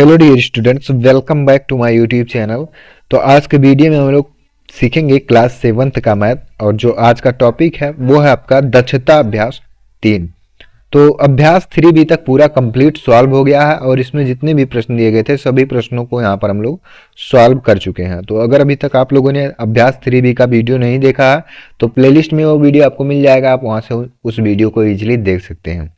Hello dear students, welcome back to my YouTube channel. तो आज के वीडियो में हम लोग सीखेंगे क्लास 7th का मैथ। और जो आज का टॉपिक है वो है आपका दक्षता अभ्यास 3। तो अभ्यास 3B तक पूरा कंप्लीट सॉल्व हो गया है और इसमें जितने भी प्रश्न दिए गए थे सभी प्रश्नों को यहाँ पर हम लोग सॉल्व कर चुके हैं। तो अगर अभी तक आप लोगों ने अभ्यास 3B का वीडियो नहीं देखा है तो प्लेलिस्ट में वो वीडियो आपको मिल जाएगा, आप वहाँ से उस वीडियो को ईजिली देख सकते हैं।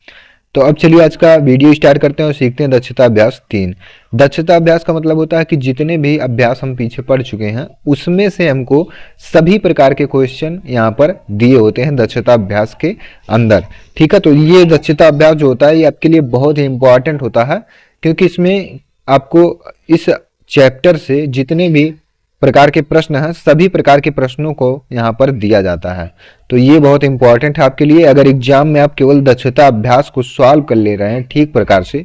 तो अब चलिए आज का वीडियो स्टार्ट करते हैं और सीखते हैं दक्षता अभ्यास 3। दक्षता अभ्यास का मतलब होता है कि जितने भी अभ्यास हम पीछे पढ़ चुके हैं उसमें से हमको सभी प्रकार के क्वेश्चन यहाँ पर दिए होते हैं दक्षता अभ्यास के अंदर। ठीक है, तो ये दक्षता अभ्यास जो होता है ये आपके लिए बहुत ही इंपॉर्टेंट होता है, क्योंकि इसमें आपको इस चैप्टर से जितने भी प्रकार के प्रश्न हैं सभी प्रकार के प्रश्नों को यहाँ पर दिया जाता है। तो ये बहुत इंपॉर्टेंट है आपके लिए। अगर एग्जाम में आप केवल दक्षता अभ्यास को सॉल्व कर ले रहे हैं ठीक प्रकार से,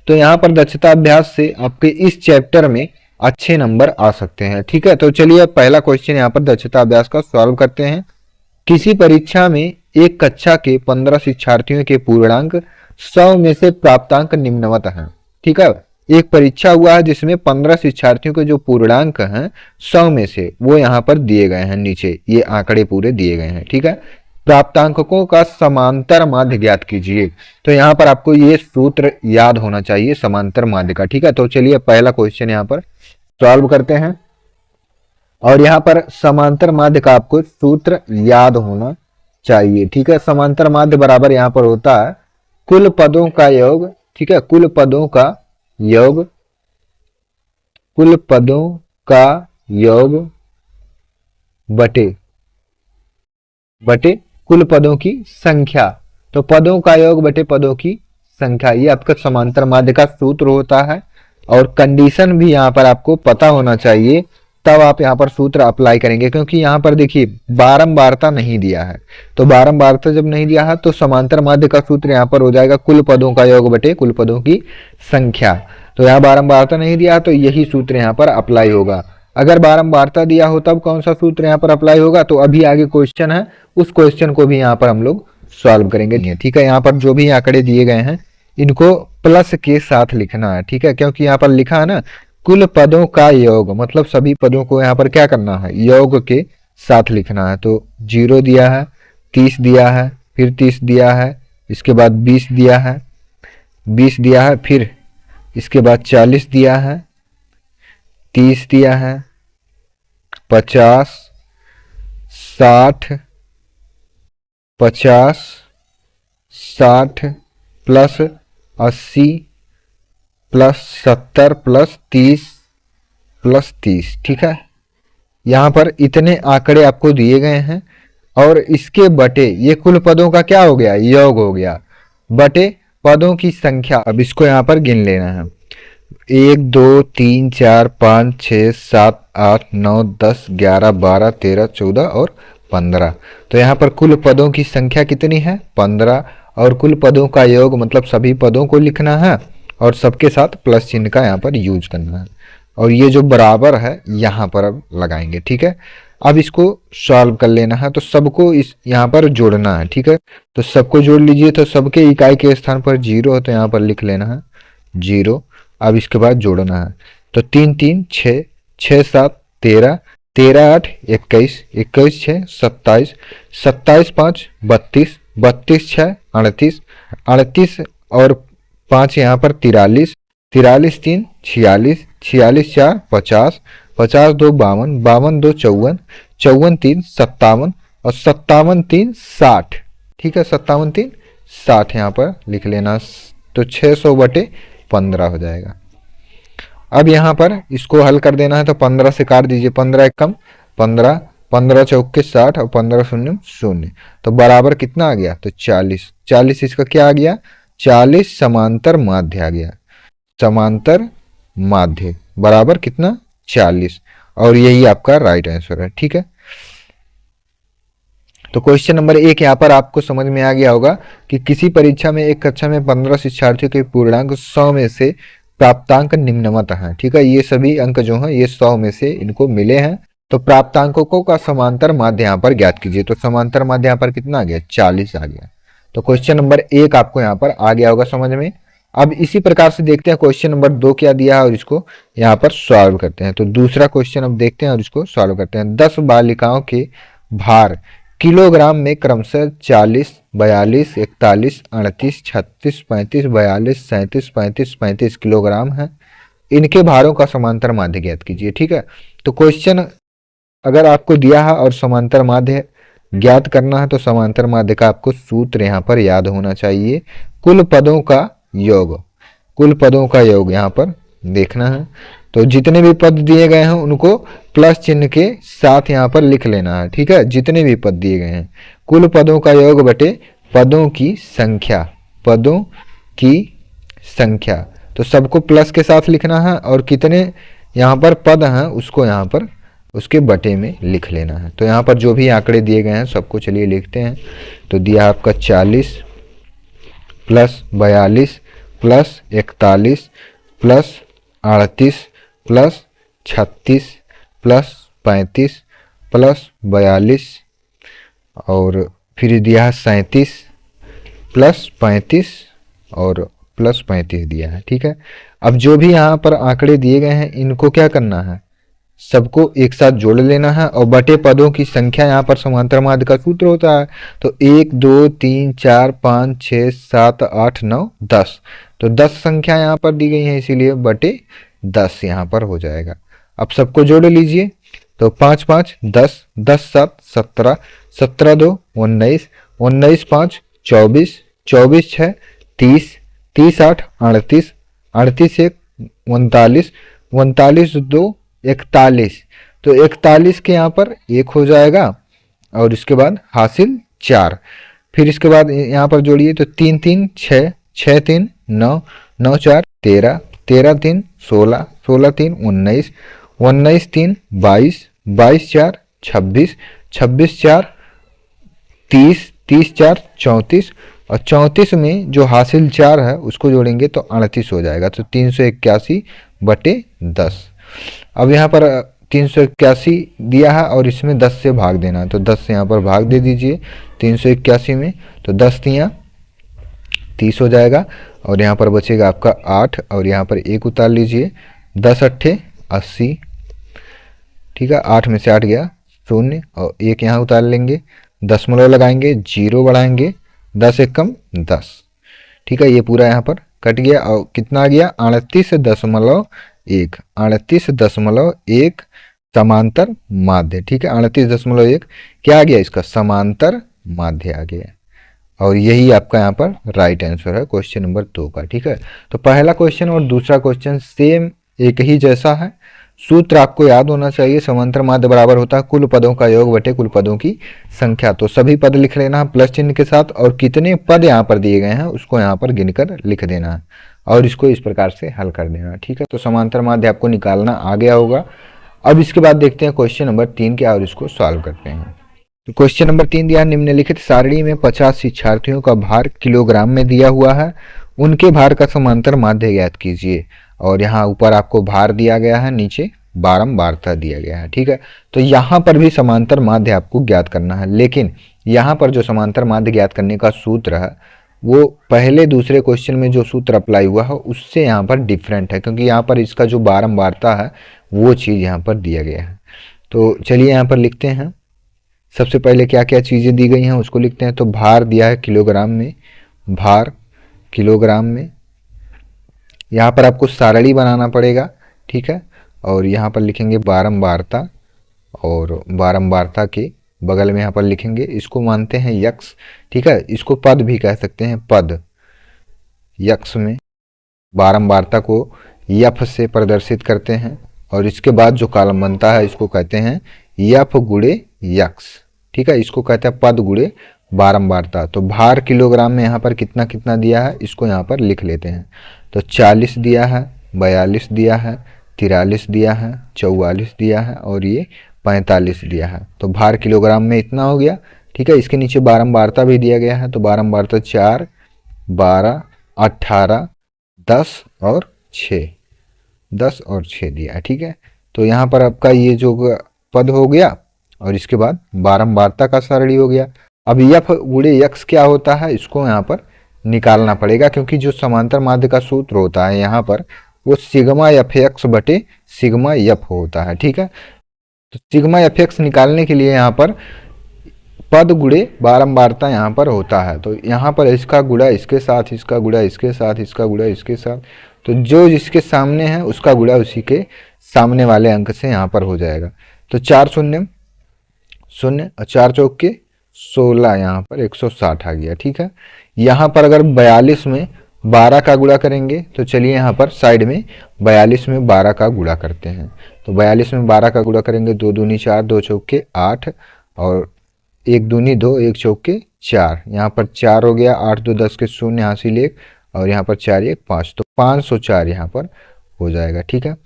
तो यहाँ पर दक्षता अभ्यास से आपके इस चैप्टर में अच्छे नंबर आ सकते हैं। ठीक है, तो चलिए पहला क्वेश्चन यहाँ पर दक्षता अभ्यास का सॉल्व करते हैं। किसी परीक्षा में एक कक्षा के 15 शिक्षार्थियों के पूर्णांक 100 में से प्राप्तांक निम्नवत है। ठीक है, एक परीक्षा हुआ है जिसमें 15 शिक्षार्थियों के जो पूर्णांक हैं 100 में से वो यहाँ पर दिए गए हैं, नीचे ये आंकड़े पूरे दिए गए हैं। ठीक है, प्राप्तांकों का समांतर माध्य ज्ञात कीजिए। तो यहाँ पर आपको ये सूत्र याद होना चाहिए समांतर माध्य का। ठीक है, तो चलिए पहला क्वेश्चन यहाँ पर सॉल्व करते हैं। और यहाँ पर समांतर माध्य का आपको सूत्र याद होना चाहिए। ठीक है, समांतर माध्य बराबर यहाँ पर होता है कुल पदों का योग। ठीक है, कुल पदों का योग, कुल पदों का योग बटे कुल पदों की संख्या। तो पदों का योग बटे पदों की संख्या, ये आपका समांतर माध्य का सूत्र होता है। और कंडीशन भी यहाँ पर आपको पता होना चाहिए, तब आप यहाँ पर सूत्र अप्लाई करेंगे, क्योंकि यहाँ पर देखिए बारंबारता नहीं दिया है। तो बारंबारता जब नहीं दिया है तो समांतर माध्य का सूत्र यहाँ पर हो जाएगा कुल पदों का योग बटे कुल पदों की संख्या। तो यहाँ बारंबारता नहीं दिया तो यही सूत्र यहाँ पर अप्लाई होगा। अगर बारंबारता दिया हो तब कौन सा सूत्र यहाँ पर अप्लाई होगा, तो अभी आगे क्वेश्चन है उस क्वेश्चन को भी यहाँ पर हम लोग सॉल्व करेंगे। ठीक है, यहाँ पर जो भी आंकड़े दिए गए हैं इनको प्लस के साथ लिखना है। ठीक है, क्योंकि यहाँ पर लिखा है ना कुल पदों का योग, मतलब सभी पदों को यहाँ पर क्या करना है, योग के साथ लिखना है। तो 0 दिया है, 30 दिया है, फिर 30 दिया है, इसके बाद 20 दिया है, 20 दिया है, फिर इसके बाद 40 दिया है, 30 दिया है, 50, 60, 50, 60 प्लस 80 प्लस 70 प्लस 30 प्लस 30। ठीक है, यहाँ पर इतने आंकड़े आपको दिए गए हैं और इसके बटे ये कुल पदों का क्या हो गया, योग हो गया, बटे पदों की संख्या। अब इसको यहाँ पर गिन लेना है, 1 2 3 4 5 6 7 8 9 10 11 12 13 14 और 15। तो यहाँ पर कुल पदों की संख्या कितनी है, 15। और कुल पदों का योग मतलब सभी पदों को लिखना है और सबके साथ प्लस चिन्ह का यहाँ पर यूज करना है। और ये जो बराबर है यहाँ पर अब लगाएंगे। ठीक है, अब इसको सॉल्व कर लेना है, तो सबको इस यहाँ पर जोड़ना है। ठीक है, तो सबको जोड़ लीजिए। तो सबके इकाई के स्थान पर 0 है तो यहाँ पर लिख लेना है 0। अब इसके बाद जोड़ना है, तो 3 3 6 6 7 13 13 8 21 21 6 27 27 5 32 32 6 38 38 और 5 यहाँ पर 43 43 3 46 46 4 50 50 2 52 52 2 54 54 3 57 और 57 3 60। ठीक है, 57 3 60 यहाँ पर लिख लेना। तो 600 बटे 15 हो जाएगा। अब यहाँ पर इसको हल कर देना है, तो 15 से काट दीजिए, 15 एक कम 15, 15 चौके 60 और 15 शून्य 0। तो बराबर कितना आ गया, तो 40। 40 इसका क्या आ गया, 40 समांतर माध्य आ गया। समांतर माध्य बराबर कितना, 40। और यही आपका राइट आंसर है। ठीक है, तो क्वेश्चन नंबर 1 यहाँ पर आपको समझ में आ गया होगा कि किसी परीक्षा में एक कक्षा में 15 शिक्षार्थियों के पूर्णांक 100 में से प्राप्तांक निम्नवत है। ठीक है, ये सभी अंक जो हैं ये 100 में से इनको मिले हैं। तो प्राप्तांकों का समांतर माध्य यहाँ पर ज्ञात कीजिए। तो समांतर माध्य यहाँ पर कितना आ गया, 40 आ गया। तो क्वेश्चन नंबर 1 आपको यहाँ पर आ गया होगा समझ में। अब इसी प्रकार से देखते हैं क्वेश्चन नंबर 2 क्या दिया है और इसको यहाँ पर सॉल्व करते हैं। तो दूसरा क्वेश्चन अब देखते हैं और इसको सॉल्व करते हैं। 10 बालिकाओं के भार किलोग्राम में क्रमशः 40, 42, 41, 38, 36, 35, 42, 37, 35, 35 किलोग्राम है। इनके भारों का समांतर माध्य ज्ञात कीजिए। ठीक है, तो क्वेश्चन अगर आपको दिया है और समांतर माध्य ज्ञात करना है तो समांतर माध्य का आपको सूत्र यहाँ पर याद होना चाहिए। कुल पदों का योग, कुल पदों का योग यहाँ पर देखना है। तो जितने भी पद दिए गए हैं उनको प्लस चिन्ह के साथ यहाँ पर लिख लेना है। ठीक है, जितने भी पद दिए गए हैं, कुल पदों का योग बटे पदों की संख्या, पदों की संख्या। तो सबको प्लस के साथ लिखना है और कितने यहाँ पर पद हैं उसको यहाँ पर उसके बटे में लिख लेना है। तो यहाँ पर जो भी आंकड़े दिए गए हैं सबको चलिए लिखते हैं। तो दिया आपका 40 plus 42 plus 41 plus 38 plus 36 plus 35 plus 42 और फिर दिया है 37 प्लस 35 और प्लस 35 दिया है। ठीक है, अब जो भी यहाँ पर आंकड़े दिए गए हैं इनको क्या करना है, सबको एक साथ जोड़ लेना है और बटे पदों की संख्या यहाँ पर समांतर माध्य का सूत्र होता है। तो 1 2 3 4 5 6 7 8 9 10, तो 10 संख्या यहाँ पर दी गई है इसीलिए बटे 10 यहाँ पर हो जाएगा। अब सबको जोड़ लीजिए। तो 5 5 10, 10 7 17, 17 2 19, 19 5 24, 24 6 30, 30 8 38, 38 1 39, 39 2 41, तो 41 के यहाँ पर 1 हो जाएगा और इसके बाद हासिल 4, फिर इसके बाद यहाँ पर जोड़िए तो 3 3 6, 6 3 9, 9 4 13, 13 3 16, 16 3 19, 19 3 22, 22 4 26, 26 4 30, 30 4 34 और 34 में जो हासिल 4 है उसको जोड़ेंगे तो 38 हो जाएगा। तो 381 बटे 10। अब यहाँ पर 381 दिया है और इसमें 10 से भाग देना है, तो 10 से यहाँ पर भाग दे दीजिए 381 में। तो 10 तियाँ 30 हो जाएगा और यहाँ पर बचेगा आपका 8 और यहाँ पर 1 उतार लीजिए। 10 अट्ठे 80, ठीक है, 8 में से 8 गया 0 और 1 यहाँ उतार लेंगे, दशमलव लगाएंगे, 0 बढ़ाएंगे, 10 एकम 10। ठीक है, ये पूरा यहाँ पर कट गया और कितना आ गया 38.1, 38.1 समांतर माध्य। ठीक है, 38.1 क्या आ गया इसका समांतर माध्य आ गया और यही आपका यहाँ पर राइट आंसर है क्वेश्चन नंबर 2 का। ठीक है, तो पहला क्वेश्चन और दूसरा क्वेश्चन सेम एक ही जैसा है। सूत्र आपको याद होना चाहिए, समांतर माध्य बराबर होता है कुल पदों का योग बटे कुल पदों की संख्या। तो सभी पद लिख लेना है प्लस चिन्ह के साथ और कितने पद यहाँ पर दिए गए हैं उसको यहाँ पर गिनकर लिख देना है और इसको इस प्रकार से हल कर देना। ठीक है, तो समांतर माध्य आपको निकालना आ गया होगा। अब इसके बाद देखते हैं क्वेश्चन नंबर 3 क्या और इसको सॉल्व करते हैं। तो क्वेश्चन नंबर 3 दिया निम्नलिखित सारणी में 50 शिक्षार्थियों का भार किलोग्राम में दिया हुआ है, उनके भार का समांतर माध्य ज्ञात कीजिए। और यहाँ ऊपर आपको भार दिया गया है, नीचे बारंबारता दिया गया है। ठीक है, तो यहाँ पर भी समांतर माध्य आपको ज्ञात करना है, लेकिन यहाँ पर जो समांतर माध्य ज्ञात करने का सूत्र है वो पहले दूसरे क्वेश्चन में जो सूत्र अप्लाई हुआ है उससे यहाँ पर डिफरेंट है, क्योंकि यहाँ पर इसका जो बारंबारता है वो चीज़ यहाँ पर दिया गया है। तो चलिए यहाँ पर लिखते हैं। सबसे पहले क्या क्या चीज़ें दी गई हैं उसको लिखते हैं। तो भार दिया है किलोग्राम में, भार किलोग्राम में। यहाँ पर आपको सारणी बनाना पड़ेगा। ठीक है, और यहाँ पर लिखेंगे बारंबारता और बारंबारता के बगल में यहाँ पर लिखेंगे, इसको मानते हैं यक्स। ठीक है, इसको पद भी कह सकते हैं, पद। यक्स में बारंबारता को यफ से प्रदर्शित करते हैं और इसके बाद जो कॉलम बनता है इसको कहते हैं यफ गुणे यक्स। ठीक है, इसको कहते हैं पद गुणे बारंबारता। तो भार किलोग्राम में यहाँ पर कितना कितना दिया है इसको यहाँ पर लिख लेते हैं। तो 40 दिया है, 42 दिया है, 43 दिया है, 44 दिया है और ये 45 दिया है। तो भार किलोग्राम में इतना हो गया। ठीक है, इसके नीचे बारंबारता भी दिया गया है। तो बारंबारता 4, 12, 18, 10 और 6, 10 और 6 दिया है। ठीक है, तो यहाँ पर आपका ये जो पद हो गया और इसके बाद बारंबारता का सारणी हो गया। अब यफ गुणे यक्स क्या होता है इसको यहाँ पर निकालना पड़ेगा, क्योंकि जो समांतर माध्य का सूत्र होता है यहाँ पर वो सिग्मा एफ एक्स बटे सिग्मा एफ होता है। ठीक है, तो सिग्मा एफ एक्स निकालने के लिए यहाँ पर पद गुणे बारंबारता यहाँ पर होता है। तो यहाँ पर इसका गुणा इसके साथ, इसका गुणा इसके साथ, इसका गुणा इसके साथ, तो जो जिसके सामने है उसका गुणा उसी के सामने वाले अंक से यहाँ पर हो जाएगा। तो 4 शून्य शून्य और 4 चौक के 16, यहाँ पर 160 आ गया। ठीक है, यहाँ पर अगर 42 में 12 का गुणा करेंगे तो चलिए यहाँ पर साइड में 42 में 12 का गुणा करते हैं। तो 42 में 12 का गुणा करेंगे, 2 दूनी 4, 2 चौक के 8 और 1 दूनी 2, 1 चौक के 4, यहाँ पर 4 हो गया, 8 2 10 के 0 हासिल 1 और यहाँ पर 4 1 5, तो 504 यहाँ पर हो जाएगा। ठीक है,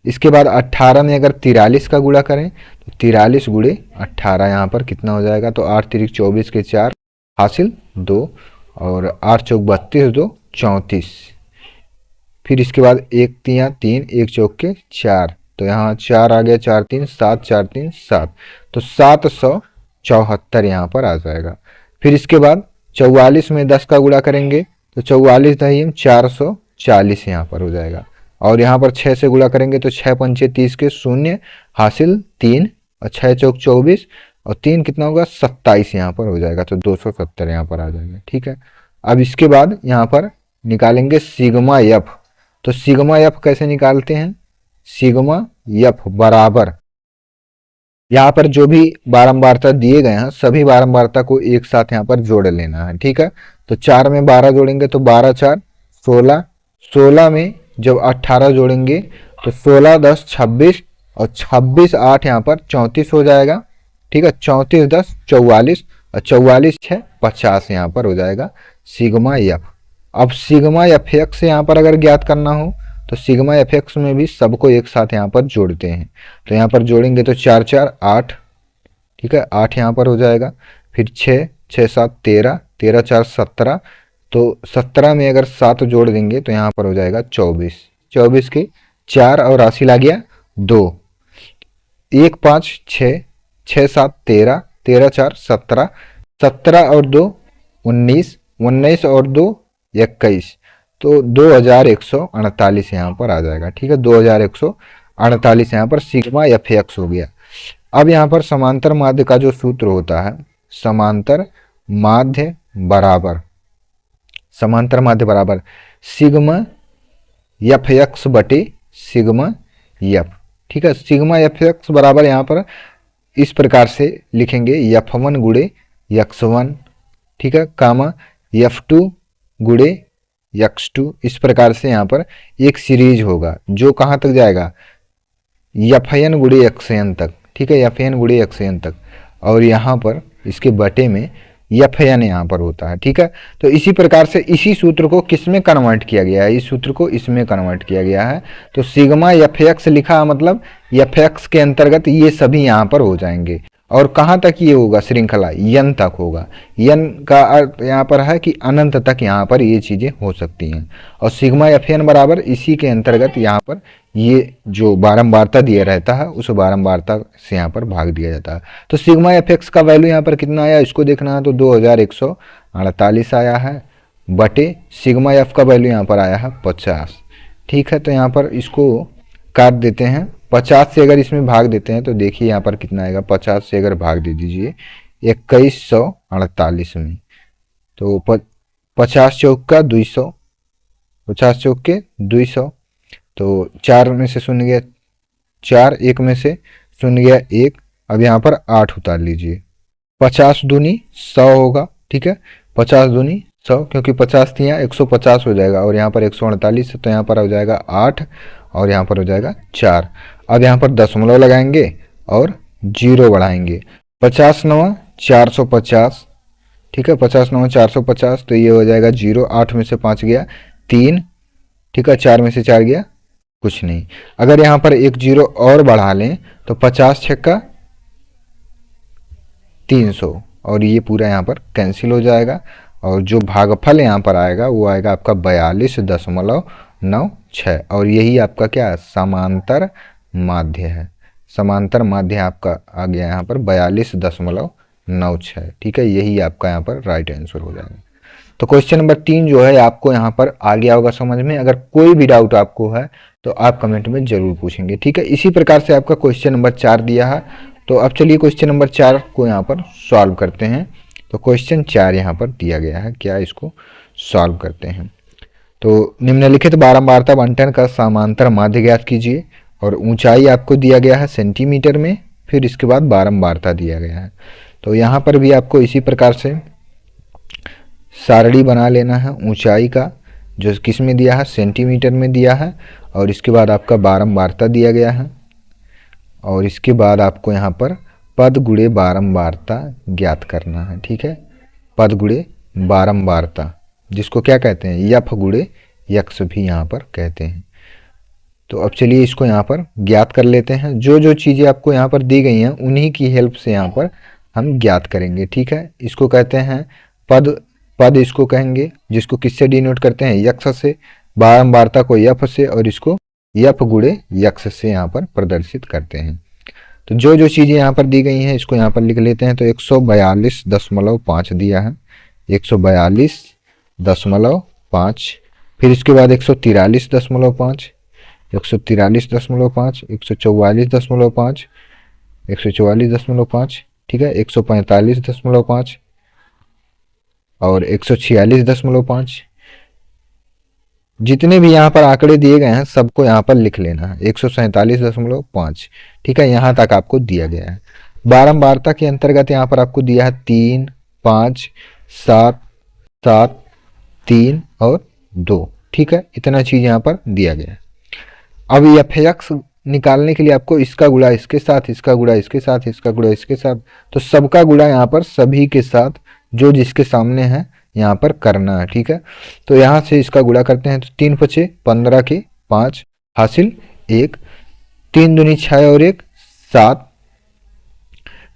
इसके बाद 18 में अगर 43 का गुणा करें तो 43 गुणे 18 यहाँ पर कितना हो जाएगा, तो 8 3 24 के 4 हासिल 2 और 8 चौक 32 2 34, फिर इसके बाद 1 3 3, 1 चौक के 4, तो यहाँ 4 आ गया, 4 3 7, 4 3 7, तो 774 यहाँ पर आ जाएगा। फिर इसके बाद 44 में 10 का गुणा करेंगे तो 44 दहीम 440 यहाँ पर हो जाएगा, और यहाँ पर 6 से गुणा करेंगे तो 6 पंचे 30 के 0 हासिल 3 और 6 चौक 24 और 3 कितना होगा 27 यहाँ पर हो जाएगा, तो 270 यहाँ पर आ जाएगा। ठीक है, अब इसके बाद यहाँ पर निकालेंगे सिग्मा एफ। तो सिग्मा एफ कैसे निकालते हैं, सिग्मा एफ बराबर यहाँ पर जो भी बारंबारता दिए गए हैं सभी बारंबारता को एक साथ यहाँ पर जोड़ लेना है। ठीक है, तो 4 में 12 जोड़ेंगे तो 12 4 16, 16 में जब 18 जोड़ेंगे तो 16 10 26 और 26 8 यहाँ पर 34 हो जाएगा। ठीक है, 34 10 44 और 44 6 50 यहाँ पर हो जाएगा सिग्मा एफ। अब सिग्मा एफ एक्स यहाँ पर अगर ज्ञात करना हो तो सिग्मा एफ एक्स में भी सबको एक साथ यहाँ पर जोड़ते हैं, तो यहाँ पर जोड़ेंगे तो 4 4 8, ठीक है 8 यहाँ पर हो जाएगा, फिर 6 6 7 13, 13 4 17, तो 17 में अगर 7 जोड़ देंगे तो यहाँ पर हो जाएगा 24, 24 के 4 और हासिल आ गया 2, 1 5 6, 6 7 13, 13 4 17, 17 और 2 19, 19 और 2 21, तो 2148 यहाँ पर आ जाएगा। ठीक है, 2148 यहाँ पर सिग्मा एफ एक्स हो गया। अब यहाँ पर समांतर माध्य का जो सूत्र होता है, समांतर माध्य बराबर सिग्मा एफ एक्स बटे सिग्मा एफ। ठीक है, सिग्मा एफ एक्स बराबर यहाँ पर इस प्रकार से लिखेंगे, F1 गुणे x1, ठीक है, कामा F2 गुणे x2, इस प्रकार से यहाँ पर एक सीरीज होगा जो कहाँ तक जाएगा, Fn गुणे xn तक। ठीक है, Fn गुणे xn तक, और यहाँ पर इसके बटे में Fn यहाँ पर होता है। ठीक है, तो इसी प्रकार से इसी सूत्र को किस में कन्वर्ट किया गया है, इस सूत्र को इसमें कन्वर्ट किया गया है। तो सिग्मा एफ एक्स लिखा मतलब एफ एक्स के अंतर्गत ये सभी यहाँ पर हो जाएंगे, और कहाँ तक ये होगा, श्रृंखला n तक होगा। n का अर्थ यहाँ पर है कि अनंत तक यहाँ पर ये चीज़ें हो सकती हैं, और सिग्मा एफ एन बराबर इसी के अंतर्गत यहाँ पर ये जो बारंबारता दिया रहता है उस बारंबारता से यहाँ पर भाग दिया जाता है। तो सिग्मा एफ एक्स का वैल्यू यहाँ पर कितना आया, इसको देखना है तो 2148 आया है, बटे सिग्मा एफ का वैल्यू यहाँ पर आया है 50। ठीक है, तो यहाँ पर इसको काट देते हैं, 50 से अगर इसमें भाग देते हैं तो देखिए यहाँ पर कितना आएगा, 50 से अगर भाग दे दीजिए 2148 में, तो 50 चौक का 200, 50 चौक के 200, तो 4 में से शून्य गया 4, 1 में से शून्य गया 1, अब यहाँ पर 8 उतार लीजिए, 50 दूनी 100 होगा। ठीक है, 50 दूनी 100, क्योंकि 50 थी यहाँ 150 हो जाएगा, और यहाँ पर 148 तो यहाँ पर हो जाएगा 8 और यहाँ पर हो जाएगा 4। अब यहाँ पर दशमलव लगाएंगे और 0 बढ़ाएंगे, 50 9 450, ठीक है 50 9 450, तो ये हो जाएगा 0, 8 में से 5 गया 3, ठीक है 4 में से 4 गया कुछ नहीं। अगर यहाँ पर एक 0 और बढ़ा लें तो 50 छक्का 300, और ये पूरा यहाँ पर कैंसिल हो जाएगा, और जो भागफल यहाँ पर आएगा वो आएगा आपका 42.96, और यही आपका क्या है, समांतर माध्य है। समांतर माध्य आपका आ गया यहाँ पर 42.96। ठीक है, यही आपका यहाँ पर राइट आंसर हो जाएगा। तो क्वेश्चन नंबर 3 जो है आपको यहाँ पर आ गया होगा समझ में। अगर कोई भी डाउट आपको है तो आप कमेंट में जरूर पूछेंगे, ठीक है। इसी प्रकार से आपका क्वेश्चन नंबर 4 दिया है। तो अब चलिए क्वेश्चन नंबर 4 को यहाँ पर सॉल्व करते हैं। तो क्वेश्चन 4 यहाँ पर दिया गया है, क्या इसको सॉल्व करते हैं। तो निम्नलिखित बारंबारता बंटन का समांतर माध्य ज्ञात कीजिए और ऊंचाई आपको दिया गया है सेंटीमीटर में, फिर इसके बाद बारंबारता दिया गया है। तो यहाँ पर भी आपको इसी प्रकार से सारणी बना लेना है ऊंचाई का, जो किस में दिया है, सेंटीमीटर में दिया है, और इसके बाद आपका बारंबारता दिया गया है, और इसके बाद आपको यहाँ पर पद गुणे बारंबारता ज्ञात करना है, ठीक है। पद गुणे बारंबारता, जिसको क्या कहते हैं, यफ गुणे यक्स भी यहाँ पर कहते हैं। तो अब चलिए इसको यहाँ पर ज्ञात कर लेते हैं। जो जो चीज़ें आपको यहाँ पर दी गई हैं उन्हीं की हेल्प से यहाँ पर हम ज्ञात करेंगे, ठीक है। इसको कहते हैं पद, पद इसको कहेंगे, जिसको किससे डिनोट करते हैं, यक्स से, बारंबारता को यफ से, और इसको यफ गुणे यक्स से यहाँ पर प्रदर्शित करते हैं। तो जो जो चीज़ें यहाँ पर दी गई हैं इसको यहाँ पर लिख लेते हैं। तो 142.5 दिया है, 142.5, फिर इसके बाद 143.5, 143.5, 144.5, 144.5, ठीक है, 145.5 और 146.5। जितने भी यहाँ पर आंकड़े दिए गए हैं सबको यहाँ पर लिख लेना है। 147.5, ठीक है, यहाँ तक आपको दिया गया है। बारंबारता के अंतर्गत यहाँ पर आपको दिया है 3, 5, 7, 7, 3 और 2, ठीक है, इतना चीज यहाँ पर दिया गया है। अब एफ निकालने के लिए आपको इसका गुणा इसके साथ, इसका गुणा इसके साथ, इसका गुणा इसके साथ, तो सबका गुणा यहाँ पर सभी के साथ जो जिसके सामने है यहाँ पर करना है, ठीक है। तो यहाँ से इसका गुणा करते हैं। तो 3 पचे 15 के 5 हासिल 1, 3 दूनी 6 और 1 7,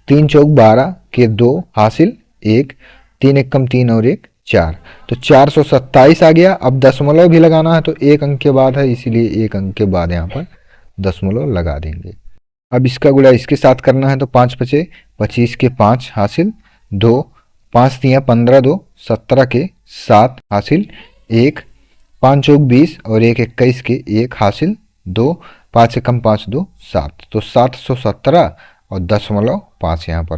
3 चौक 12 के 2 हासिल 1, 3 एकम 3 और 1 4, तो 427 आ गया। अब दशमलव भी लगाना है तो 1 अंक के बाद है, इसीलिए 1 अंक के बाद यहाँ पर दशमलव लगा देंगे। अब इसका गुणा इसके साथ करना है। तो 5 पचे 25 के 5 हासिल 2, 5 तिया 15 2 17 के 7 हासिल 1, 5 चौक 20 और 1 21 के 1 हासिल 2, 5 एकम 5 2 7, तो 717 और 0.5 यहाँ पर।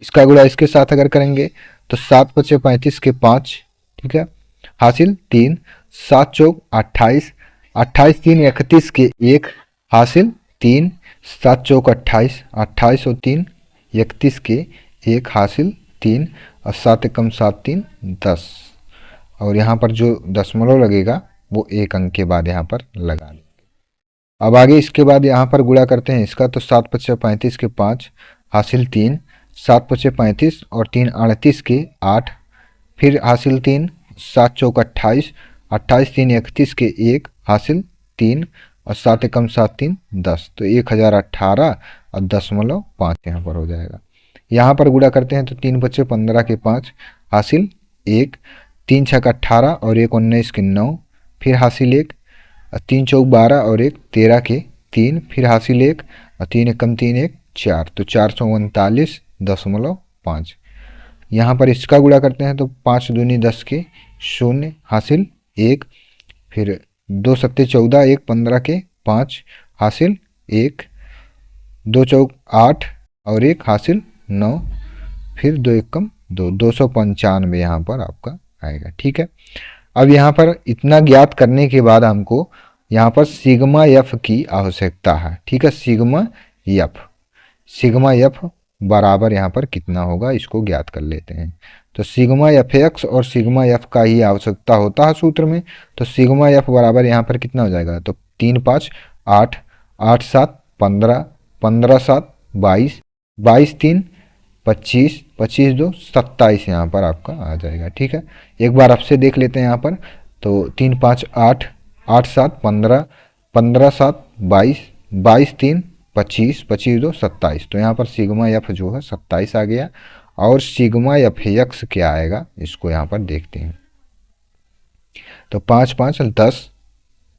इसका गुणा इसके साथ अगर करेंगे तो 7 पचे 35 के 5, ठीक है, हासिल 3, 7 चौक 28, 28 3 31 के 1 हासिल 3, 7 चौक 28, 28 और 3 31 के 1 हासिल 3, और 7 एकम 7 3 10, और यहाँ पर जो दशमलव लगेगा वो 1 अंक के बाद यहाँ पर लगा देंगे। अब आगे इसके बाद यहाँ पर गुणा करते हैं इसका। तो 7 पचे 35 के 5 हासिल 3, 7 पचे 35 और 3 38 के 8, फिर हासिल 3, 7 चौक 28, 28 3 31 के 1 हासिल 3, और 7 एकम 7 3 10, तो 1018 और 0.5 यहाँ पर हो जाएगा। यहाँ पर गुणा करते हैं। तो 3 बच्चे 15 के 5 हासिल 1, 3 छक 18 और 1 19 के 9, फिर हासिल 1, 3 चौक 12 और 1 13 के 3, फिर हासिल 1, और 3 एकम 3 1 4, तो 439.5। यहाँ पर इसका गुणा करते हैं। तो 5 दूनी 10 के 0 हासिल 1, फिर 2 सत्ते 14 1 15 के 5 हासिल 1, 2 चौक 8 और 1 हासिल 9, फिर 2 एकम 2, 295 यहाँ पर आपका आएगा, ठीक है। अब यहाँ पर इतना ज्ञात करने के बाद हमको यहाँ पर सिग्मा एफ की आवश्यकता है, ठीक है। सिग्मा एफ बराबर यहाँ पर कितना होगा इसको ज्ञात कर लेते हैं। तो सिग्मा एफ एक्स और सिग्मा एफ का ही आवश्यकता होता है सूत्र में। तो सिग्मा एफ बराबर यहाँ पर कितना हो जाएगा। तो 3 5 8, 8 7 15, 15 7 22, 22 3 25, 25 2 27 यहाँ पर आपका आ जाएगा, ठीक है। एक बार आपसे देख लेते हैं यहाँ पर। तो 3 5 8, 8 7 15, 15 7 22, 22 3 25, 25 2 27, तो यहाँ पर सिग्मा एफ जो है 27 आ गया। और सिग्मा एफ एक्स क्या आएगा इसको यहाँ पर देखते हैं। तो 5 5 10,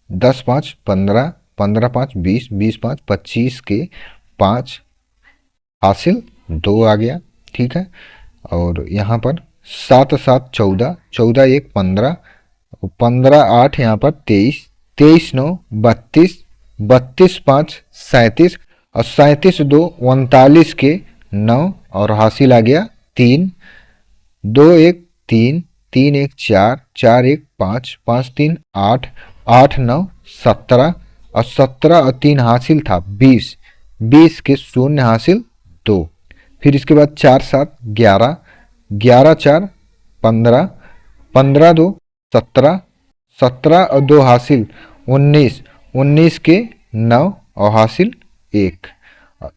10 5 15, 15 5 20, 20 5 25 के 5 हासिल 2 आ गया, ठीक है। और यहाँ पर 7 7 14, 14 1 15, 15 8 यहाँ पर 23, 23 9 32, 32 5 37 और 37 2 39 के 9 और हासिल आ गया 3, 2 1 3, 3 1 4, 4 1 5, 5 3 8, 8 9 17 और 17 और 3 हासिल था 20, 20 के शून्य हासिल 2, फिर इसके बाद 4 7 11, 11 4 15, 15 2 17, 17 और 2 हासिल 19, 19 के 9 और हासिल 1,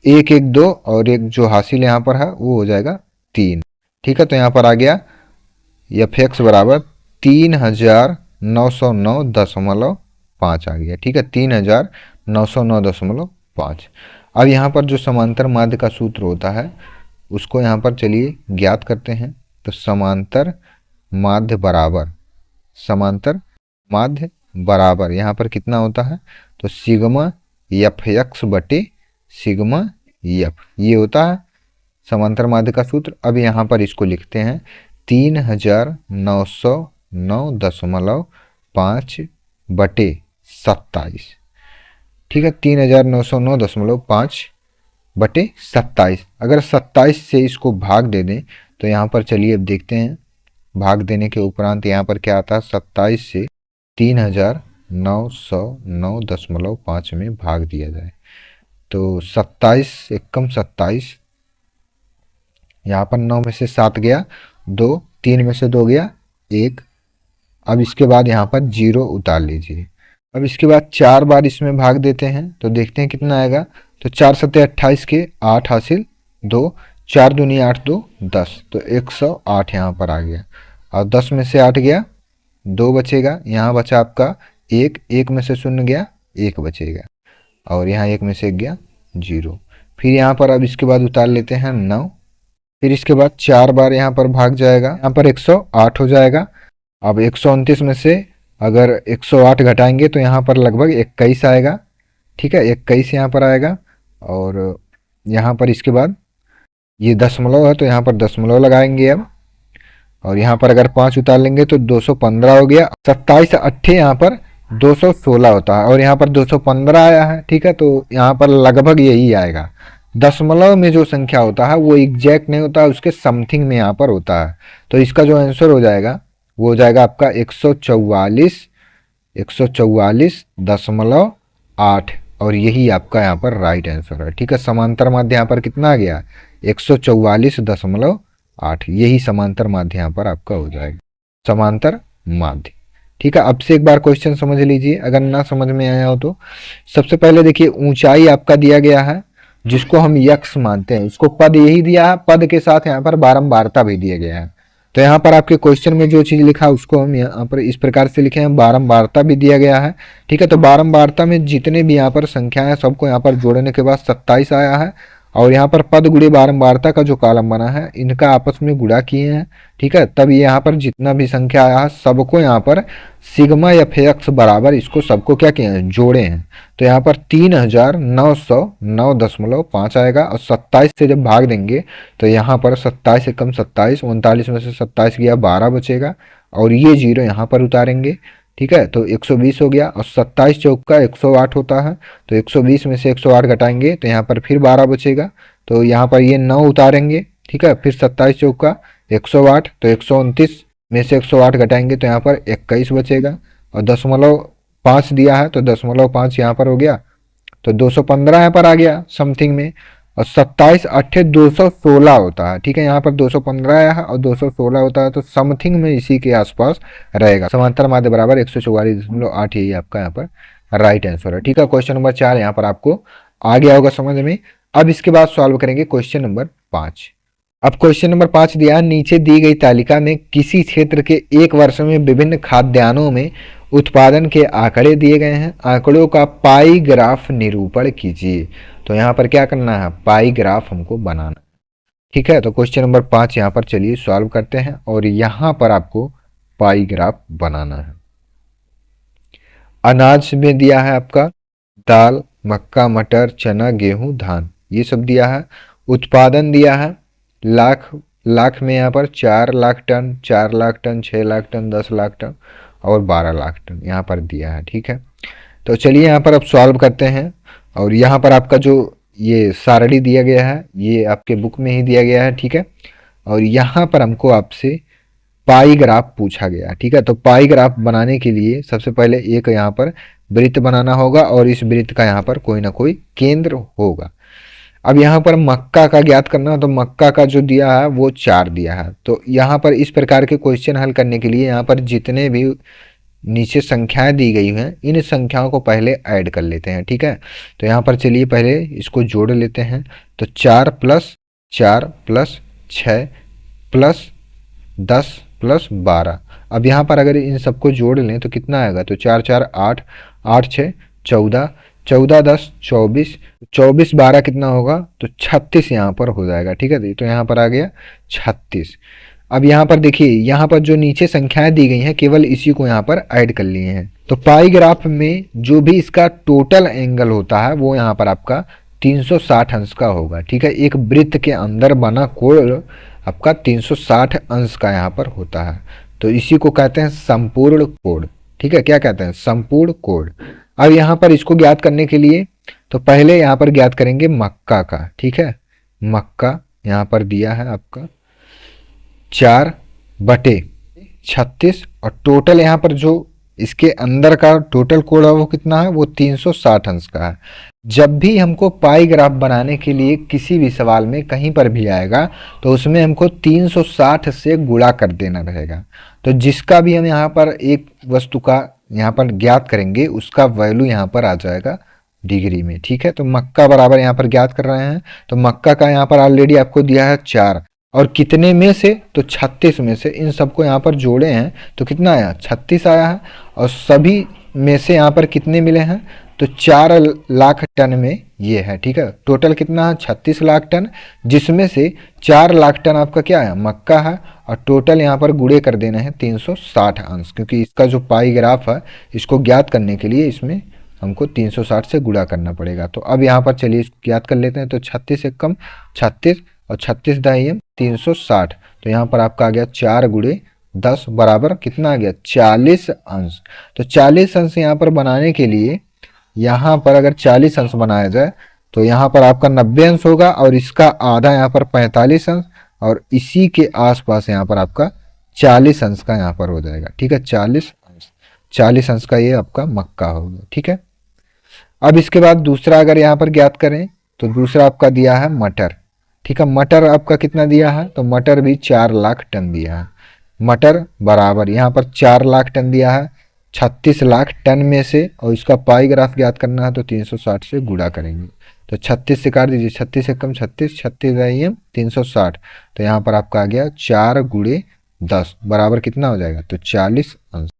1 1 2 और एक जो हासिल यहाँ पर है वो हो जाएगा 3। ठीक है, तो यहाँ पर आ गया एफ एक्स बराबर 3909.5 आ गया। ठीक है, 3909.5। अब यहाँ पर जो समांतर माध्य का सूत्र होता है उसको यहाँ पर चलिए ज्ञात करते हैं। तो समांतर माध्य बराबर यहाँ पर कितना होता है, तो सिग्मा एफ एक्स बटे सिग्मा एफ, ये होता है समांतर माध्य का सूत्र। अब यहाँ पर इसको लिखते हैं 3909.5 बटे 27। ठीक है, 3909.5 बटे 27। अगर 27 से इसको भाग दे दें तो यहाँ पर चलिए अब देखते हैं, भाग देने के उपरांत यहाँ पर क्या आता है, 27 से 3909.5 में भाग दिया जाए तो 27 एकम 27, यहाँ पर 9 में से 7 गया 2, 3 में से 2 गया 1। अब इसके बाद यहाँ पर 0 उतार लीजिए। अब इसके बाद 4 बार इसमें भाग देते हैं तो देखते हैं कितना आएगा। तो 4 7 28 के 8 हासिल 2, 4 दूनी 8 2 10, तो 108 यहाँ पर आ गया। और 10 में से 8 गया 2 बचेगा, यहाँ बचा आपका 1, 1 में से 0 गया 1 बचेगा और यहाँ 1 में से 1 गया 0। फिर यहाँ पर अब इसके बाद उतार लेते हैं 9, फिर इसके बाद 4 बार यहाँ पर भाग जाएगा, यहाँ पर 108 हो जाएगा। अब 129 में से अगर 108 घटाएंगे तो यहाँ पर लगभग 21 आएगा। ठीक है, 21 यहाँ पर आएगा और यहाँ पर इसके बाद ये दशमलव है तो यहाँ पर दशमलव लगाएंगे अब, और यहाँ पर अगर 5 उतार लेंगे तो 215 हो गया। 27 8 यहाँ पर 216 होता है और यहाँ पर 215 आया है। ठीक है, तो यहाँ पर लगभग यही आएगा। दशमलव में जो संख्या होता है वो एग्जैक्ट नहीं होता है, उसके समथिंग में यहाँ पर होता है। तो इसका जो आंसर हो जाएगा वो हो जाएगा आपका 144.8 और यही आपका यहाँ पर राइट आंसर है। ठीक है, समांतर माध्य यहाँ पर कितना आ गया, 144.8, यही समांतर माध्य यहाँ पर आपका हो जाएगा, समांतर माध्य। ठीक है, अब से एक बार क्वेश्चन समझ लीजिए अगर ना समझ में आया हो तो। सबसे पहले देखिए ऊंचाई आपका दिया गया है जिसको हम यक्स मानते हैं, इसको पद यही दिया है, पद के साथ यहाँ पर बारंबारता भी दिया गया है। तो यहाँ पर आपके क्वेश्चन में जो चीज लिखा है उसको हम यहाँ पर इस प्रकार से लिखे हैं, बारंबारता भी दिया गया है। ठीक है, तो बारंबारता में जितने भी यहाँ पर संख्या है सबको यहाँ पर जोड़ने के बाद 27 आया है और यहाँ पर पद गुणे बारंबारता का जो कॉलम बना है इनका आपस में गुणा किए हैं। ठीक है, तब ये यहाँ पर जितना भी संख्या आया है सबको यहाँ पर सिग्मा एफ एक्स बराबर इसको सबको क्या किए हैं, जोड़े हैं। तो यहाँ पर 3909.5 आएगा और 27 से जब भाग देंगे तो यहाँ पर 27 एकम 27, 39 में से 27 गया 12 बचेगा और ये 0 यहाँ पर उतारेंगे। ठीक है, तो 120 हो गया और 27 चौक का 108 होता है, तो 120 में से 108 घटाएंगे तो यहाँ पर फिर 12 बचेगा, तो यहाँ पर ये 9 उतारेंगे। ठीक है, फिर 27 चौक का 108, तो 129 में से 108 घटाएंगे तो यहाँ पर 21 बचेगा और 0.5 दिया है तो 0.5 यहाँ पर हो गया, तो 215 यहाँ पर आ गया समथिंग में। और 27 8 216 होता है। ठीक है, यहाँ पर 215 आया है और 216 होता है, तो समथिंग में इसी के आसपास रहेगा। समांतर माध्य बराबर 144.8, यही आपका यहाँ पर राइट आंसर है। ठीक है, क्वेश्चन नंबर 4 यहाँ पर आपको आ गया होगा समझ में। अब इसके बाद सॉल्व करेंगे क्वेश्चन नंबर 5। अब क्वेश्चन नंबर 5 दिया है, नीचे दी गई तालिका में किसी क्षेत्र के एक वर्ष में विभिन्न खाद्यान्नों में उत्पादन के आंकड़े दिए गए हैं, आंकड़ों का पाई ग्राफ निरूपण कीजिए। तो यहाँ पर क्या करना है, पाई ग्राफ हमको बनाना। ठीक है, तो क्वेश्चन नंबर 5 यहाँ पर चलिए सॉल्व करते हैं और यहाँ पर आपको पाई ग्राफ बनाना है। अनाज में दिया है आपका दाल, मक्का, मटर, चना, गेहूं, धान, ये सब दिया है। उत्पादन दिया है लाख लाख में यहाँ पर 4 lakh ton, 4 lakh ton, 6 lakh ton, 10 lakh ton और 12 लाख टन यहाँ पर दिया है। ठीक है, तो चलिए यहाँ पर अब सॉल्व करते हैं। और यहाँ पर आपका जो ये सारणी दिया गया है ये आपके बुक में ही दिया गया है। ठीक है, और यहाँ पर हमको आपसे पाई ग्राफ पूछा गया। ठीक है, तो पाई ग्राफ बनाने के लिए सबसे पहले एक यहाँ पर वृत्त बनाना होगा और इस वृत्त का यहाँ पर कोई ना कोई केंद्र होगा। अब यहाँ पर मक्का का ज्ञात करना, तो मक्का का जो दिया है वो 4 दिया है। तो यहाँ पर इस प्रकार के क्वेश्चन हल करने के लिए यहाँ पर जितने भी नीचे संख्याएं दी गई हैं इन संख्याओं को पहले ऐड कर लेते हैं। ठीक है, तो यहाँ पर चलिए पहले इसको जोड़ लेते हैं। तो 4 + 4 + 6 + 10 + 12। अब यहाँ पर अगर इन सबको जोड़ लें तो कितना आएगा, तो 4 4 8, 8 6 14, 14 10 24, 24 12 कितना होगा, तो 36 यहाँ पर हो जाएगा। ठीक है, तो यहाँ पर आ गया 36। अब यहाँ पर देखिए यहाँ पर जो नीचे संख्याएं दी गई हैं केवल इसी को यहाँ पर ऐड कर लिए हैं। तो पाई ग्राफ में जो भी इसका टोटल एंगल होता है वो यहाँ पर आपका 360 अंश का होगा। ठीक है, एक वृत्त के अंदर बना कोण आपका 360 अंश का यहाँ पर होता है। तो इसी को कहते हैं संपूर्ण कोण। ठीक है, क्या कहते हैं, संपूर्ण कोण। अब यहाँ पर इसको ज्ञात करने के लिए तो पहले यहाँ पर ज्ञात करेंगे मक्का का। ठीक है, मक्का यहाँ पर दिया है आपका 4/36 और टोटल यहाँ पर जो इसके अंदर का टोटल कोण है वो कितना है, वो 360 अंश का है। जब भी हमको पाई ग्राफ बनाने के लिए किसी भी सवाल में कहीं पर भी आएगा तो उसमें हमको 360 से गुणा कर देना रहेगा। तो जिसका भी हम यहाँ पर एक वस्तु का यहाँ पर ज्ञात करेंगे उसका वैल्यू यहाँ पर आ जाएगा डिग्री में। ठीक है, तो मक्का बराबर यहाँ पर ज्ञात कर रहे हैं। तो मक्का का यहाँ पर ऑलरेडी आपको दिया है 4 और कितने में से, तो 36 में से। इन सबको यहाँ पर जोड़े हैं तो कितना आया, 36 आया है। और सभी में से यहाँ पर कितने मिले हैं, तो 4 लाख टन में ये है। ठीक है, टोटल कितना है, 36 लाख टन, जिसमें से 4 लाख टन आपका क्या है, मक्का है। और टोटल यहाँ पर गुणे कर देना है 360 अंश, क्योंकि इसका जो पाई ग्राफ है इसको ज्ञात करने के लिए इसमें हमको 360 से गुणा करना पड़ेगा। तो अब यहाँ पर चलिए इसको ज्ञात कर लेते हैं। तो 36 एकम 36 और 36 दाहियम 360। तो यहाँ पर आपका आ गया 4 × 10 बराबर कितना आ गया, 40 अंश। तो 40 अंश यहाँ पर बनाने के लिए यहाँ पर अगर 40 अंश बनाया जाए तो यहाँ पर आपका 90 अंश होगा और इसका आधा यहाँ पर 45 अंश और इसी के आसपास यहाँ पर आपका 40 अंश का यहाँ पर हो जाएगा। ठीक है, 40 अंश का ये आपका मक्का होगा। ठीक है, अब इसके बाद दूसरा अगर यहाँ पर ज्ञात करें तो दूसरा आपका दिया है मटर। ठीक है, मटर आपका कितना दिया है, तो मटर भी 4 लाख टन दिया है। मटर बराबर यहाँ पर 4 लाख टन दिया है 36 लाख टन में से, और इसका पाई ग्राफ ज्ञात करना है तो 360 से गुणा करेंगे। तो 36 से काट दीजिए, 36 एकम 36, 36 दाहियम 360। तो यहाँ पर आपका आ गया 4 × 10 बराबर कितना हो जाएगा, तो 40 अंश।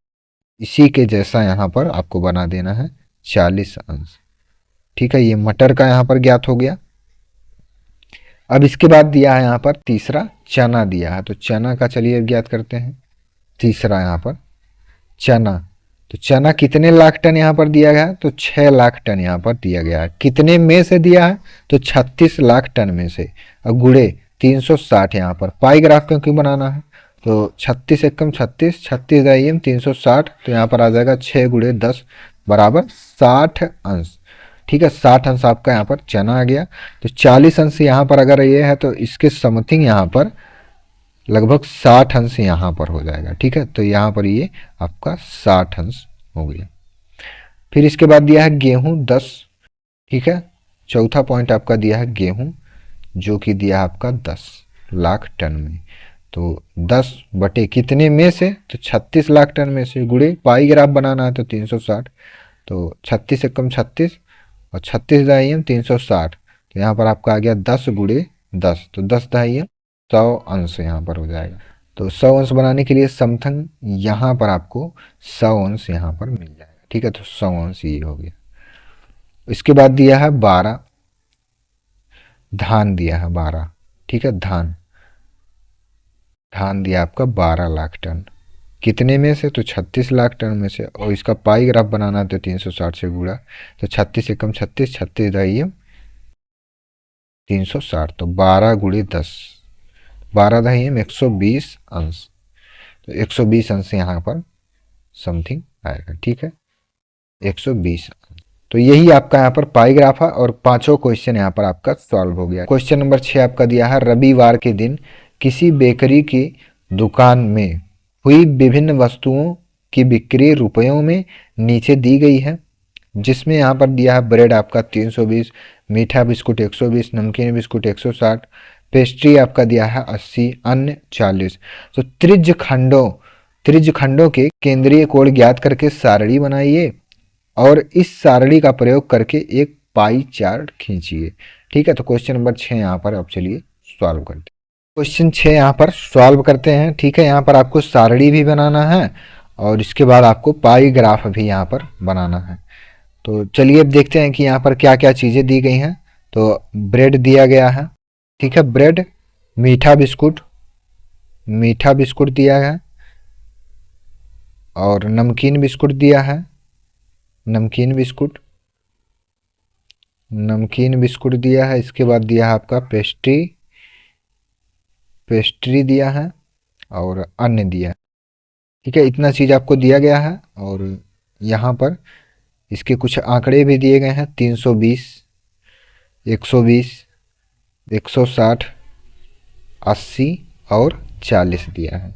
इसी के जैसा यहाँ पर आपको बना देना है 40 अंश। ठीक है, ये मटर का यहाँ पर ज्ञात हो गया। अब इसके बाद दिया है यहाँ पर तीसरा चना दिया है। तो चना का चलिए ज्ञात करते हैं। तीसरा यहाँ पर चना, तो चना कितने लाख टन यहाँ पर दिया गया है, तो 6 लाख टन यहाँ पर दिया गया है। कितने में से दिया है, तो 36 लाख टन में से, और गुणे 360 यहाँ पर। पाई ग्राफ क्योंकि बनाना है तो 36 एकम 36, 36 दाहियम 360। तो यहाँ पर आ जाएगा 6 × 10 बराबर 60 अंश। ठीक है, 60 अंश आपका यहाँ पर चना आ गया। तो 40 अंश यहाँ पर अगर ये है तो इसके समथिंग यहाँ पर लगभग 60 अंश यहाँ पर हो जाएगा। ठीक है, तो यहाँ पर ये आपका 60 अंश हो गया। फिर इसके बाद दिया है गेहूं 10। ठीक है, चौथा पॉइंट आपका दिया है गेहूं, जो कि दिया है आपका 10 लाख टन में। तो 10 बटे कितने में से, तो 36 लाख टन में से, गुणे पाई ग्राफ बनाना है तो 360। तो 36 एकम 36 और 36 दाहियम 360। तो यहाँ पर आपका आ गया 10 × 10, तो 10 दाहियम 100 अंश यहाँ पर हो जाएगा। तो 100 अंश बनाने के लिए समथिंग यहाँ पर आपको 100 अंश यहाँ पर मिल जाएगा। ठीक है, तो 100 अंश ये हो गया। इसके बाद दिया है 12, धान दिया है 12। ठीक है, धान दिया आपका 12 लाख टन। कितने में से, तो 36 लाख टन में से, और इसका पाई ग्राफ बनाना है तो 360 से गुणा। तो 36 एकम 36, 36 दाहियम 360। तो 12 × 10 12 दशमलव 120 अंश, तो 120 अंश यहाँ पर समथिंग आएगा। ठीक है, 120। तो यही आपका यहाँ पर पाई ग्राफ है और पांचों क्वेश्चन यहाँ पर आपका सॉल्व हो गया। क्वेश्चन नंबर 6 आपका दिया है, रविवार के दिन किसी बेकरी की दुकान में हुई विभिन्न वस्तुओं की बिक्री रुपयों में नीचे दी गई है, जिसमें यहाँ पर दिया है ब्रेड आपका 320, मीठा बिस्कुट 120, नमकीन बिस्कुट 160, पेस्ट्री आपका दिया है 80, अन्य 40। तो त्रिज्य खंडों के केंद्रीय कोण ज्ञात करके सारणी बनाइए और इस सारणी का प्रयोग करके एक पाई चार्ट खींचिए। ठीक है, तो क्वेश्चन नंबर 6 यहाँ पर अब चलिए सॉल्व करते हैं। क्वेश्चन 6 यहाँ पर सॉल्व करते हैं। ठीक है, यहाँ पर आपको सारणी भी बनाना है और इसके बाद आपको पाई ग्राफ भी यहाँ पर बनाना है। तो चलिए अब देखते हैं कि यहाँ पर क्या क्या चीज़ें दी गई हैं। तो ब्रेड दिया गया है। ठीक है, ब्रेड, मीठा बिस्कुट दिया है और नमकीन बिस्कुट दिया है, नमकीन बिस्कुट दिया है। इसके बाद दिया है आपका पेस्ट्री दिया है और अन्य दिया है। ठीक है, इतना चीज़ आपको दिया गया है और यहाँ पर इसके कुछ आंकड़े भी दिए गए हैं, 320, 120, 160, 80 और 40 दिया है।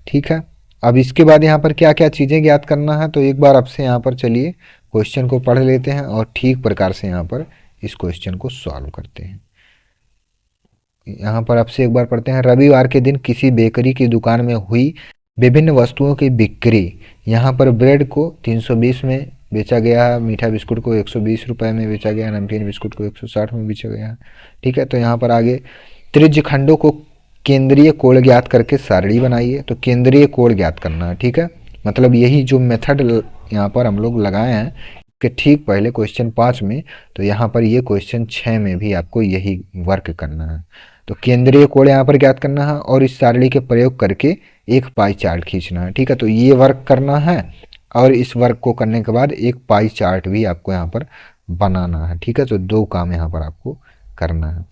ठीक है, अब इसके बाद यहाँ पर क्या क्या चीज़ें ज्ञात करना है, तो एक बार आपसे यहाँ पर चलिए क्वेश्चन को पढ़ लेते हैं और ठीक प्रकार से यहाँ पर इस क्वेश्चन को सॉल्व करते हैं। यहाँ पर आपसे एक बार पढ़ते हैं, रविवार के दिन किसी बेकरी की दुकान में हुई विभिन्न वस्तुओं की बिक्री। यहाँ पर ब्रेड को 320 में बेचा गया है, मीठा बिस्कुट को 120 रुपये में बेचा गया, नमकीन बिस्कुट को 160 में बेचा गया है। ठीक है, तो यहाँ पर आगे त्रिज्य खंडों को केंद्रीय कोण ज्ञात करके सारणी बनाइए। तो केंद्रीय कोण ज्ञात करना है। ठीक है, मतलब यही जो मेथड यहाँ पर हम लोग लगाए हैं कि ठीक पहले क्वेश्चन 5 में, तो यहाँ पर ये क्वेश्चन 6 में भी आपको यही वर्क करना है। तो केंद्रीय कोण यहाँ पर ज्ञात करना है और इस सारणी के प्रयोग करके एक पाई चार्ट खींचना है। ठीक है, तो ये वर्क करना है और इस वर्क को करने के बाद एक पाई चार्ट भी आपको यहाँ पर बनाना है। ठीक है, तो दो काम यहाँ पर आपको करना है।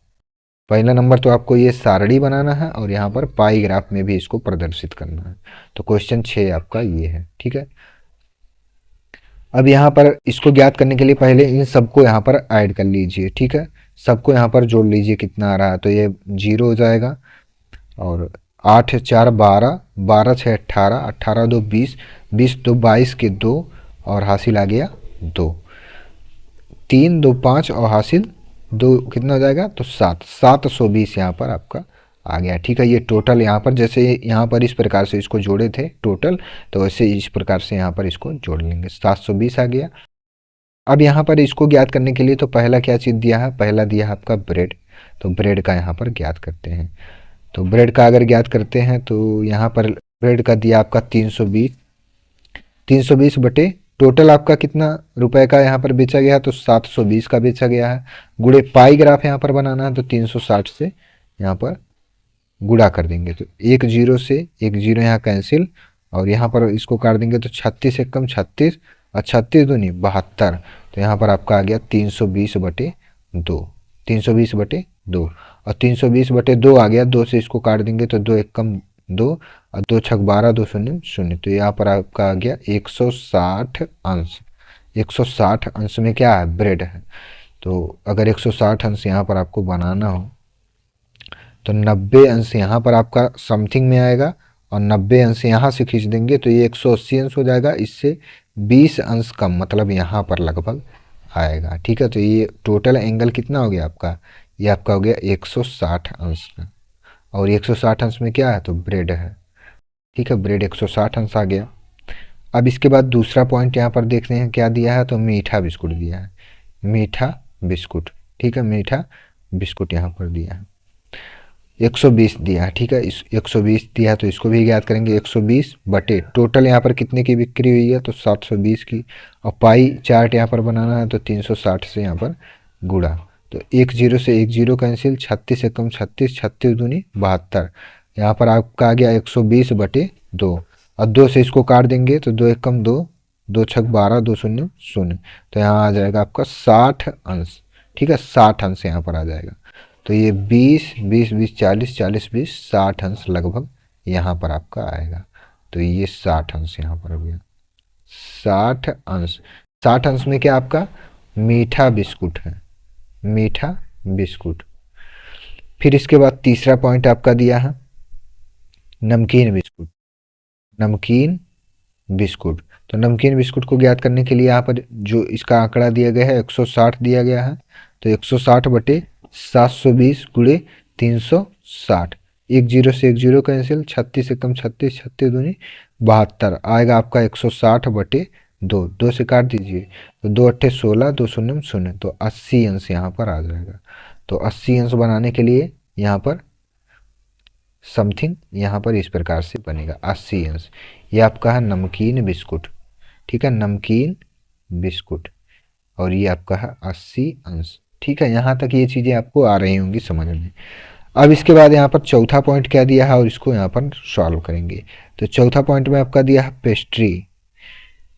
पहला नंबर तो आपको ये सारणी बनाना है और यहाँ पर पाई ग्राफ में भी इसको प्रदर्शित करना है। तो क्वेश्चन 6 आपका ये है। ठीक है, अब यहाँ पर इसको ज्ञात करने के लिए पहले इन सबको यहाँ पर ऐड कर लीजिए। ठीक है, सबको यहाँ पर जोड़ लीजिए कितना आ रहा है, तो ये 0 हो जाएगा और 8 4 12, 12 6 18, 18 2 20, 20 2 22 के 2 और हासिल आ गया 2, 3 2 5 और हासिल 2 कितना हो जाएगा, तो 7, 720 यहाँ पर आपका आ गया। ठीक है, ये टोटल यहाँ पर जैसे यहाँ पर इस प्रकार से इसको जोड़े थे टोटल, तो वैसे इस प्रकार से यहाँ पर इसको जोड़ लेंगे, 720 आ गया। अब यहाँ पर इसको ज्ञात करने के लिए तो पहला क्या चीज़ दिया है, पहला दिया है आपका ब्रेड। तो ब्रेड का यहाँ पर ज्ञात करते हैं। तो ब्रेड का अगर ज्ञात करते हैं तो यहाँ पर ब्रेड का दिया आपका 320 बटे टोटल आपका कितना रुपए का यहाँ पर बेचा गया है, तो 720 का बेचा गया है। गुड़े पाई ग्राफ यहाँ पर बनाना है, तो 360 से यहाँ पर गुड़ा कर देंगे, तो एक जीरो से एक जीरो यहाँ कैंसिल और यहाँ पर इसको काट देंगे, तो 36 एक कम 36 और 36 दूनी 72। तो यहाँ पर आपका आ गया 320 बटे 2, 320 बटे 2 और 320 बटे 2 आ गया। 2 से इसको काट देंगे तो 2 एक कम 2 और 2 छक 12, 2 शून्य 0। तो यहाँ पर आपका आ गया 160 अंश। 160 अंश में क्या है, ब्रेड है। तो अगर 160 अंश यहाँ पर आपको बनाना हो तो 90 अंश यहाँ पर आपका समथिंग में आएगा और 90 अंश यहाँ से खींच देंगे तो ये 180 अंश हो जाएगा। इससे 20 अंश कम, मतलब यहाँ पर लगभग आएगा। ठीक है, तो ये टोटल एंगल कितना हो गया आपका, ये आपका हो गया 160 अंश का। और 160 अंश में क्या है, तो ब्रेड है। ठीक है, ब्रेड 160 अंश आ गया। अब इसके बाद दूसरा पॉइंट यहाँ पर देखते हैं क्या दिया है, तो मीठा बिस्कुट दिया है, मीठा बिस्कुट। ठीक है, मीठा बिस्कुट यहाँ पर दिया है 120 दिया है। ठीक है, इस 120 दिया है तो इसको भी ज्ञात करेंगे। 120 बटे टोटल यहाँ पर कितने की बिक्री हुई है, तो 720 की। और पाई चार्ट यहाँ पर बनाना है, तो 360 से यहाँ पर गुड़ा, तो एक जीरो से एक जीरो कैंसिल, 36 एकम 36, 36 दूनी 72। यहाँ पर आपका आ गया 120 बटे 2 और 2 से इसको काट देंगे तो 2 एकम 2, 2 छक 12, 2 शून्य 0। तो यहाँ आ जाएगा आपका 60 अंश। ठीक है, 60 अंश यहाँ पर आ जाएगा। तो ये 20 20 20 40 40 20 60 अंश लगभग यहाँ पर आपका आएगा। तो ये 60 अंश यहाँ पर हो गया। 60 अंश, 60 अंश में क्या आपका मीठा बिस्कुट है, मीठा बिस्कुट। फिर इसके बाद तीसरा पॉइंट आपका दिया है नमकीन बिस्कुट, नमकीन बिस्कुट। तो नमकीन बिस्कुट को ज्ञात करने के लिए यहाँ पर जो इसका आंकड़ा दिया गया है 160 दिया गया है। तो 160 बटे 720 गुणे 360, एक जीरो से एक जीरो कैंसिल, 36 से कम 36, 36 दूनी 72 आएगा आपका 160 बटे 2, 2 से काट दीजिए तो 2 अट्ठे 16, 2 शून्य शून्य, तो 80 अंश यहाँ पर आ जाएगा। तो 80 अंश बनाने के लिए यहाँ पर समथिंग यहाँ पर इस प्रकार से बनेगा 80 अंश। ये आपका है नमकीन बिस्कुट, ठीक है, नमकीन बिस्कुट, और ये आपका है 80 अंश। ठीक है, यहाँ तक ये चीज़ें आपको आ रही होंगी समझ में। अब इसके बाद यहाँ पर चौथा पॉइंट क्या दिया है और इसको यहाँ पर सॉल्व करेंगे। तो चौथा पॉइंट में आपका दिया है पेस्ट्री,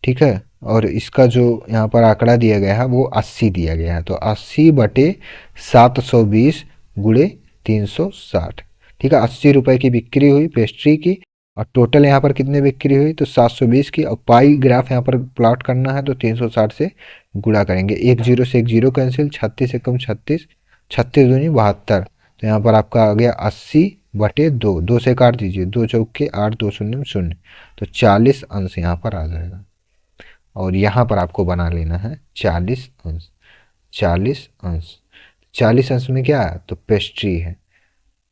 ठीक है, और इसका जो यहाँ पर आंकड़ा दिया गया है वो 80 दिया गया है। तो 80 बटे 720 गुणे 360, ठीक है, 80 रुपये की बिक्री हुई पेस्ट्री की, और टोटल यहाँ पर कितने बिक्री हुई तो 720 की। और पाई ग्राफ यहाँ पर प्लॉट करना है तो 360 से गुणा करेंगे, एक जीरो से एक जीरो कैंसिल, 36 से कम 36, 36 दूनी 72, तो यहाँ पर आपका आ गया 80 बटे 2, 2 से काट दीजिए, 2 चौके 8, 2 शून्य शून्य, तो 40 अंश यहाँ पर आ जाएगा। और यहाँ पर आपको बना लेना है 40 अंश, 40 अंश, 40 अंश में क्या है तो पेस्ट्री है,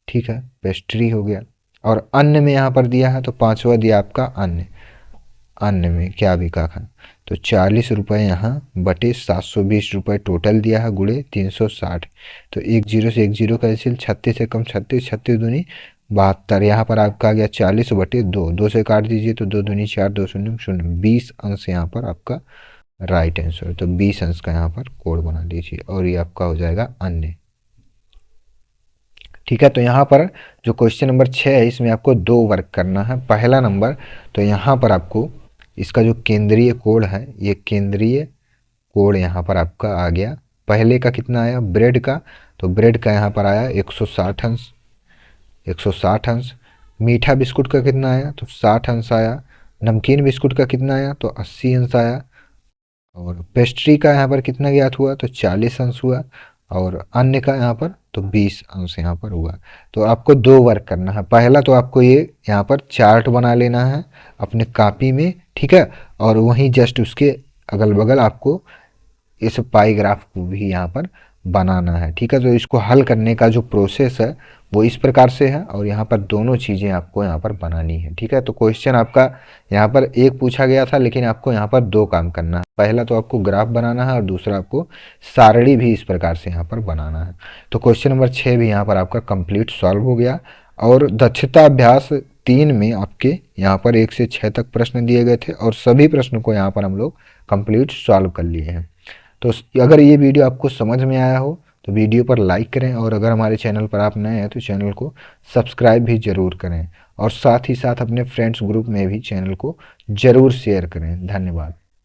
ठीक है, पेस्ट्री हो गया। और अन्न में यहाँ पर दिया है तो पांचवा दिया आपका अन्न, अन्न में क्या बिका है तो 40 रुपये यहाँ बटे 720 रुपये टोटल दिया है गुणे 360, तो एक जीरो से एक जीरो कैंसिल, 36 से कम 36, 36 दूनी 72, यहाँ पर आपका आ गया 40 बटे 2, 2 से काट दीजिए तो 2 दूनी 4, 2 शून्य शून्य, 20 अंश यहाँ पर आपका राइट आंसर। तो 20 अंश का यहाँ पर कोड बना लीजिए और ये आपका हो जाएगा अन्य। ठीक है, तो यहाँ पर जो क्वेश्चन नंबर 6 है इसमें आपको 2 वर्क करना है। पहला नंबर, तो यहाँ पर आपको इसका जो केंद्रीय कोण है, ये केंद्रीय कोण यहाँ पर आपका आ गया। पहले का कितना आया ब्रेड का, तो ब्रेड का यहाँ पर आया 160 अंश, 160 अंश। मीठा बिस्कुट का कितना आया तो 60 अंश आया। नमकीन बिस्कुट का कितना आया तो 80 अंश आया। और पेस्ट्री का यहाँ पर कितना ज्ञात हुआ तो 40 अंश हुआ। और अन्य का यहाँ पर तो 20 अंश यहाँ पर हुआ। तो आपको 2 वर्क करना है। पहला तो आपको ये यहाँ पर चार्ट बना लेना है अपने कॉपी में, ठीक है, और वहीं जस्ट उसके अगल बगल आपको इस पाई ग्राफ को भी यहाँ पर बनाना है, ठीक है। तो इसको हल करने का जो प्रोसेस है वो इस प्रकार से है और यहाँ पर दोनों चीज़ें आपको यहाँ पर बनानी है, ठीक है। तो क्वेश्चन आपका यहाँ पर एक पूछा गया था लेकिन आपको यहाँ पर 2 काम करना है। पहला तो आपको ग्राफ बनाना है और दूसरा आपको सारणी भी इस प्रकार से यहाँ पर बनाना है। तो क्वेश्चन नंबर 6 भी यहाँ पर आपका कंप्लीट सॉल्व हो गया। और दक्षता अभ्यास 3 में आपके यहाँ पर 1 से 6 तक प्रश्न दिए गए थे और सभी प्रश्नों को यहाँ पर हम लोग कंप्लीट सॉल्व कर लिए हैं। तो अगर ये वीडियो आपको समझ में आया हो तो वीडियो पर लाइक करें और अगर हमारे चैनल पर आप नए हैं तो चैनल को सब्सक्राइब भी ज़रूर करें और साथ ही साथ अपने फ्रेंड्स ग्रुप में भी चैनल को ज़रूर शेयर करें। धन्यवाद।